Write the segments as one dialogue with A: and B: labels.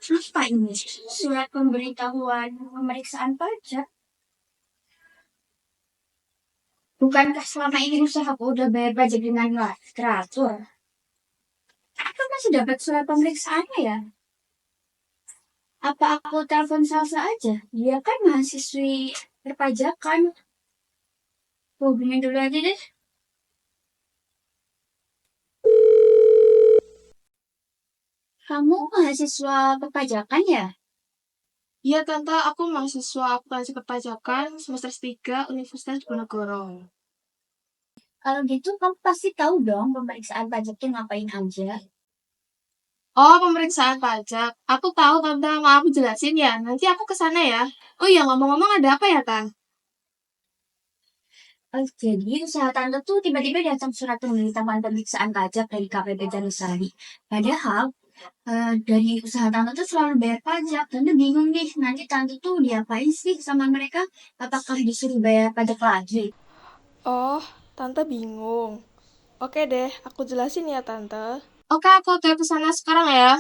A: Apa ini? Surat pemberitahuan pemeriksaan pajak? Bukankah selama ini usahaku udah bayar pajak dengan teratur? Aku masih dapat surat pemeriksaannya ya? Apa aku telepon Salsa aja? Dia kan mahasiswi perpajakan. Hubungin dulu aja deh. Kamu mahasiswa perpajakan ya?
B: Iya Tante, aku mahasiswa akuntansi perpajakan semester 3 Universitas Diponegoro.
A: Kalau gitu kamu pasti tahu dong pemeriksaan pajak tuh ngapain aja.
B: Oh, pemeriksaan pajak. Aku tahu Tante, mau aku jelasin ya. Nanti aku ke sana ya. Oh iya, ngomong-ngomong ada apa ya, Tante?
A: Jadi usaha tante tuh tiba-tiba datang surat pemberitahuan pemeriksaan pajak dari KPP Janusari. Padahal dari usaha tante tuh selalu bayar pajak. Tante bingung nih, nanti tante tuh diapain sih sama mereka? Apakah disuruh bayar pajak lagi?
C: Oh, Tante bingung. Oke deh, aku jelasin ya Tante.
B: Oke, aku tuh ke sana sekarang ya.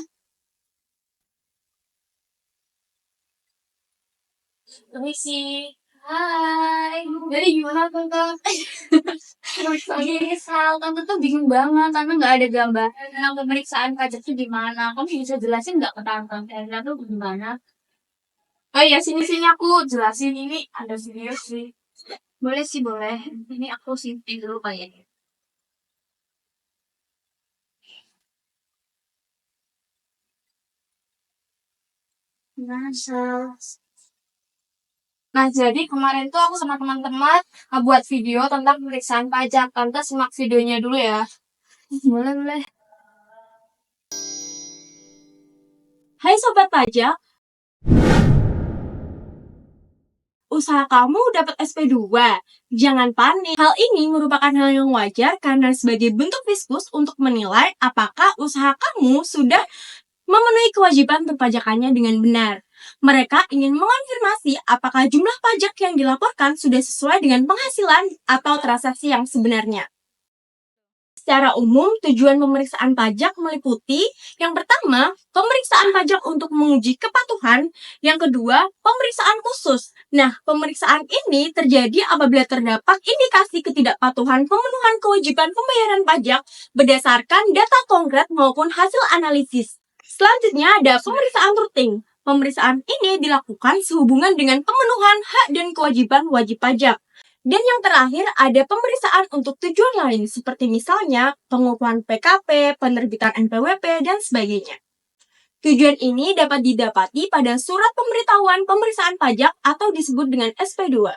A: Permisi. Hai. Jadi gimana tante? Misal tante tuh bingung banget, tante nggak ada gambaran pemeriksaan pajak tuh gimana. Kamu bisa jelasin nggak ke tante? Kira-kira tuh gimana?
B: Oh iya, sini-sini aku jelasin. Ini ada video sih.
A: Boleh sih, boleh. Ini aku simpen dulu kayaknya. Masa?
B: Nah, jadi kemarin tuh aku sama teman-teman buat video tentang pemeriksaan pajak. Tante simak videonya dulu ya.
A: Boleh, boleh.
D: Hai Sobat Pajak, usaha kamu dapat SP2. Jangan panik, hal ini merupakan hal yang wajar karena sebagai bentuk fiskus untuk menilai apakah usaha kamu sudah memenuhi kewajiban perpajakannya dengan benar. Mereka ingin mengonfirmasi apakah jumlah pajak yang dilaporkan sudah sesuai dengan penghasilan atau transaksi yang sebenarnya. Secara umum, tujuan pemeriksaan pajak meliputi yang pertama, pemeriksaan pajak untuk menguji kepatuhan. Yang kedua, pemeriksaan khusus. Nah, pemeriksaan ini terjadi apabila terdapat indikasi ketidakpatuhan pemenuhan kewajiban pembayaran pajak berdasarkan data konkret maupun hasil analisis. Selanjutnya ada pemeriksaan rutin. Pemeriksaan ini dilakukan sehubungan dengan pemenuhan hak dan kewajiban wajib pajak. Dan yang terakhir ada pemeriksaan untuk tujuan lain seperti misalnya pengukuhan PKP, penerbitan NPWP, dan sebagainya. Tujuan ini dapat didapati pada surat pemberitahuan pemeriksaan pajak atau disebut dengan SP2.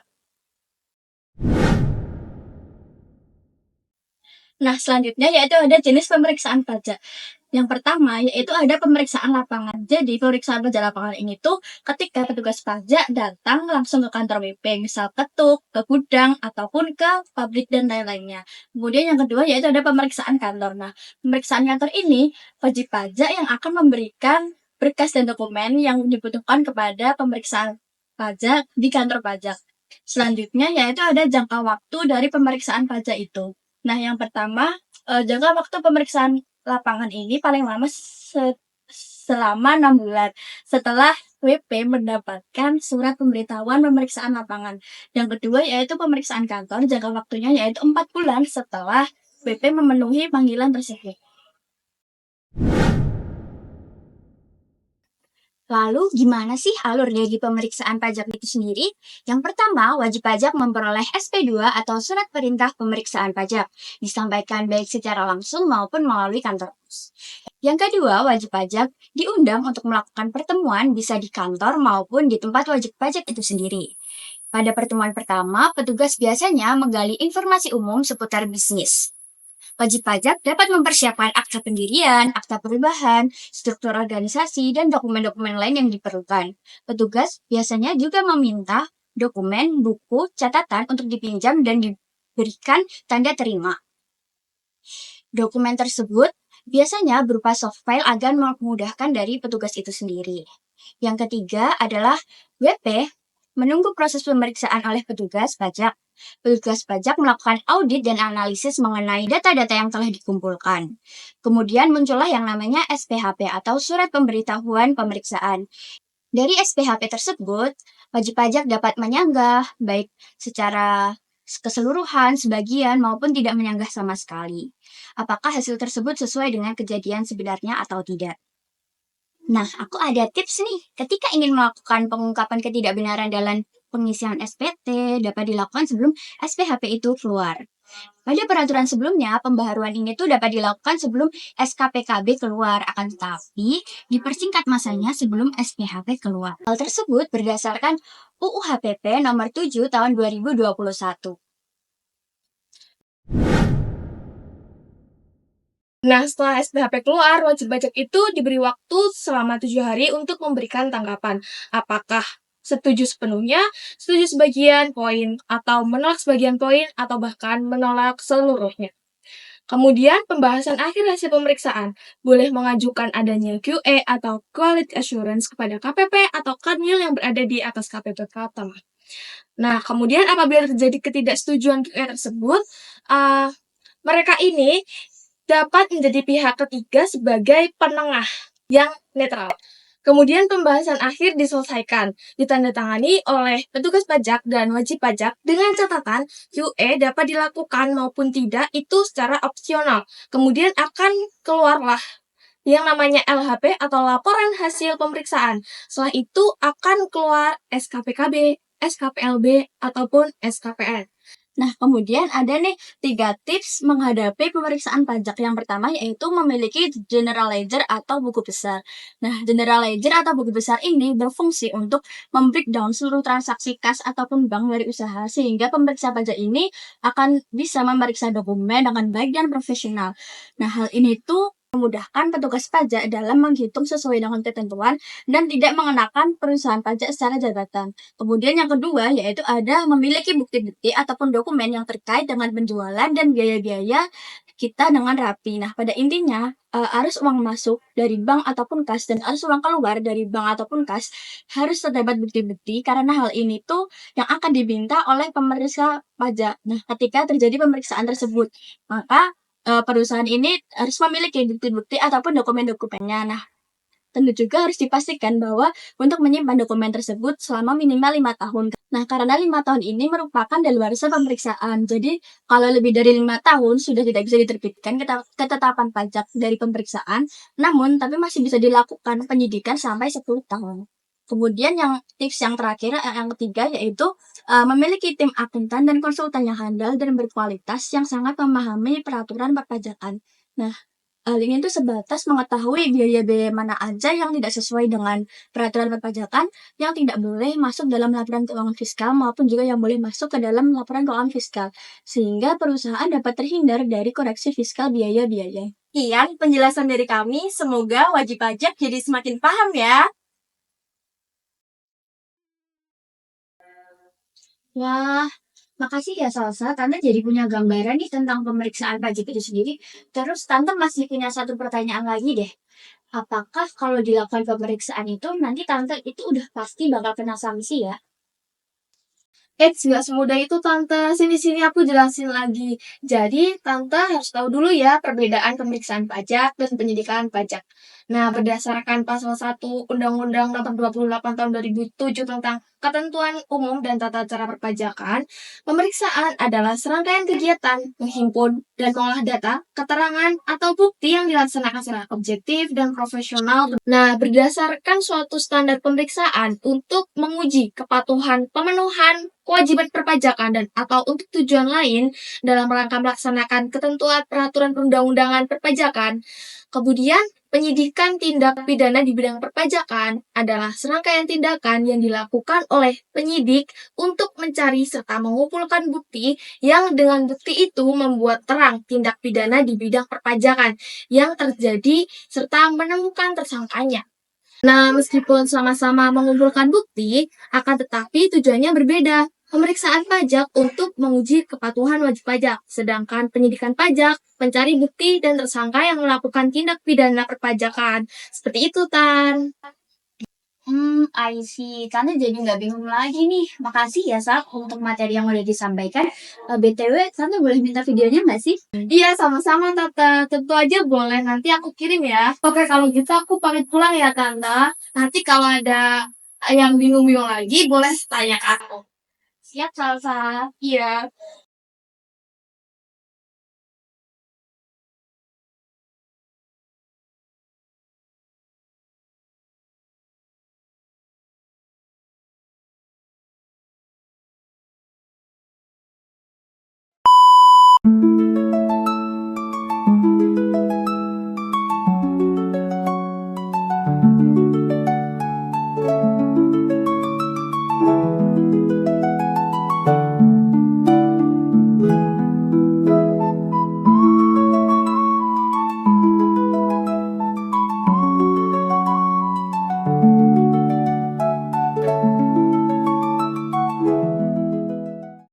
A: Nah, selanjutnya yaitu ada jenis pemeriksaan pajak. Yang pertama yaitu ada pemeriksaan lapangan. Jadi pemeriksaan pajak lapangan ini tuh ketika petugas pajak datang langsung ke kantor WP, misal ketuk, ke gudang, ataupun ke pabrik dan lain-lainnya. Kemudian yang kedua yaitu ada pemeriksaan kantor. Nah, pemeriksaan kantor ini wajib pajak yang akan memberikan berkas dan dokumen yang dibutuhkan kepada pemeriksaan pajak di kantor pajak. Selanjutnya yaitu ada jangka waktu dari pemeriksaan pajak itu. Nah, yang pertama, jangka waktu pemeriksaan lapangan ini paling lama selama 6 bulan setelah WP mendapatkan surat pemberitahuan pemeriksaan lapangan. Yang kedua yaitu pemeriksaan kantor, jangka waktunya yaitu 4 bulan setelah WP memenuhi panggilan tersebut. Lalu gimana sih alur dari pemeriksaan pajak itu sendiri? Yang pertama, wajib pajak memperoleh SP2 atau surat perintah pemeriksaan pajak, disampaikan baik secara langsung maupun melalui kantor pos. Yang kedua, wajib pajak diundang untuk melakukan pertemuan bisa di kantor maupun di tempat wajib pajak itu sendiri. Pada pertemuan pertama, petugas biasanya menggali informasi umum seputar bisnis. Wajib pajak dapat mempersiapkan akta pendirian, akta perubahan, struktur organisasi, dan dokumen-dokumen lain yang diperlukan. Petugas biasanya juga meminta dokumen, buku, catatan untuk dipinjam dan diberikan tanda terima. Dokumen tersebut biasanya berupa soft file agar memudahkan dari petugas itu sendiri. Yang ketiga adalah WP Menunggu proses pemeriksaan oleh petugas pajak. Petugas pajak melakukan audit dan analisis mengenai data-data yang telah dikumpulkan. Kemudian muncullah yang namanya SPHP atau Surat Pemberitahuan Pemeriksaan. Dari SPHP tersebut, wajib pajak dapat menyanggah baik secara keseluruhan, sebagian, maupun tidak menyanggah sama sekali. Apakah hasil tersebut sesuai dengan kejadian sebenarnya atau tidak? Nah, aku ada tips nih. Ketika ingin melakukan pengungkapan ketidakbenaran dalam pengisian SPT, dapat dilakukan sebelum SPHP itu keluar. Pada peraturan sebelumnya, pembaharuan ini tuh dapat dilakukan sebelum SKPKB keluar, akan tetapi dipersingkat masanya sebelum SPHP keluar. Hal tersebut berdasarkan UU HPP nomor 7 tahun 2021.
C: Nah, setelah SPHP keluar, wajib pajak itu diberi waktu selama 7 hari untuk memberikan tanggapan. Apakah setuju sepenuhnya, setuju sebagian poin, atau menolak sebagian poin, atau bahkan menolak seluruhnya. Kemudian, pembahasan akhir hasil pemeriksaan boleh mengajukan adanya QA atau Quality Assurance kepada KPP atau Kanwil yang berada di atas KPP pertama. Nah, kemudian apabila terjadi ketidaksetujuan QA tersebut, mereka ini dapat menjadi pihak ketiga sebagai penengah yang netral. Kemudian pembahasan akhir diselesaikan, ditandatangani oleh petugas pajak dan wajib pajak dengan catatan QA dapat dilakukan maupun tidak itu secara opsional. Kemudian akan keluarlah yang namanya LHP atau laporan hasil pemeriksaan. Setelah itu akan keluar SKPKB, SKPLB, ataupun SKPN.
A: Nah, kemudian ada nih 3 tips menghadapi pemeriksaan pajak. Yang pertama yaitu memiliki general ledger atau buku besar. Nah, general ledger atau buku besar ini berfungsi untuk membreakdown seluruh transaksi kas ataupun bank dari usaha, sehingga pemeriksa pajak ini akan bisa memeriksa dokumen dengan baik dan profesional. Nah, hal ini tuh memudahkan petugas pajak dalam menghitung sesuai dengan ketentuan dan tidak mengenakan perusahaan pajak secara jabatan. Kemudian yang kedua yaitu ada memiliki bukti-bukti ataupun dokumen yang terkait dengan penjualan dan biaya-biaya kita dengan rapi. Nah, pada intinya arus uang masuk dari bank ataupun kas dan arus uang keluar dari bank ataupun kas harus terdapat bukti-bukti karena hal ini tuh yang akan diminta oleh pemeriksa pajak. Nah, ketika terjadi pemeriksaan tersebut, maka perusahaan ini harus memiliki bukti-bukti ataupun dokumen-dokumennya. Nah, tentu juga harus dipastikan bahwa untuk menyimpan dokumen tersebut selama minimal 5 tahun. Nah, karena 5 tahun ini merupakan daluarsa pemeriksaan. Jadi, kalau lebih dari 5 tahun sudah tidak bisa diterbitkan ketetapan pajak dari pemeriksaan, namun tapi masih bisa dilakukan penyidikan sampai 10 tahun. Kemudian yang tips yang terakhir, yang ketiga yaitu memiliki tim akuntan dan konsultan yang handal dan berkualitas yang sangat memahami peraturan perpajakan. Nah, hal ini tuh sebatas mengetahui biaya-biaya mana aja yang tidak sesuai dengan peraturan perpajakan, yang tidak boleh masuk dalam laporan keuangan fiskal maupun juga yang boleh masuk ke dalam laporan keuangan fiskal, sehingga perusahaan dapat terhindar dari koreksi fiskal biaya-biaya.
D: Sekian penjelasan dari kami, semoga wajib pajak jadi semakin paham ya.
A: Wah, makasih ya Salsa, Tante jadi punya gambaran nih tentang pemeriksaan pajak itu sendiri. Terus Tante masih punya satu pertanyaan lagi deh. Apakah kalau dilakukan pemeriksaan itu nanti Tante itu udah pasti bakal kena sanksi ya?
B: Gak semudah itu Tante. Sini-sini aku jelasin lagi. Jadi, Tante harus tahu dulu ya perbedaan pemeriksaan pajak dan penyidikan pajak. Nah, berdasarkan pasal 1 Undang-Undang Nomor 28 Tahun 2007 tentang Ketentuan Umum dan Tata Cara Perpajakan, pemeriksaan adalah serangkaian kegiatan menghimpun dan mengolah data, keterangan, atau bukti yang dilaksanakan secara objektif dan profesional. Nah, berdasarkan suatu standar pemeriksaan untuk menguji kepatuhan pemenuhan kewajiban perpajakan dan atau untuk tujuan lain dalam rangka melaksanakan ketentuan peraturan perundang-undangan perpajakan. Kemudian, penyidikan tindak pidana di bidang perpajakan adalah serangkaian tindakan yang dilakukan oleh penyidik untuk mencari serta mengumpulkan bukti yang dengan bukti itu membuat terang tindak pidana di bidang perpajakan yang terjadi serta menemukan tersangkanya. Nah, meskipun sama-sama mengumpulkan bukti, akan tetapi tujuannya berbeda. Pemeriksaan pajak untuk menguji kepatuhan wajib pajak, sedangkan penyidikan pajak mencari bukti dan tersangka yang melakukan tindak pidana perpajakan. Seperti itu, Tan.
E: I see. Tante jadi nggak bingung lagi nih. Makasih ya, Sak, untuk materi yang udah disampaikan. BTW, Tante boleh minta videonya nggak sih?
B: Iya, sama-sama Tante. Tentu aja boleh. Nanti aku kirim ya. Oke, kalau gitu aku pamit pulang ya Tante. Nanti kalau ada yang bingung-bingung lagi, boleh tanya ke aku.
E: Siap, Salsa.
B: Iya.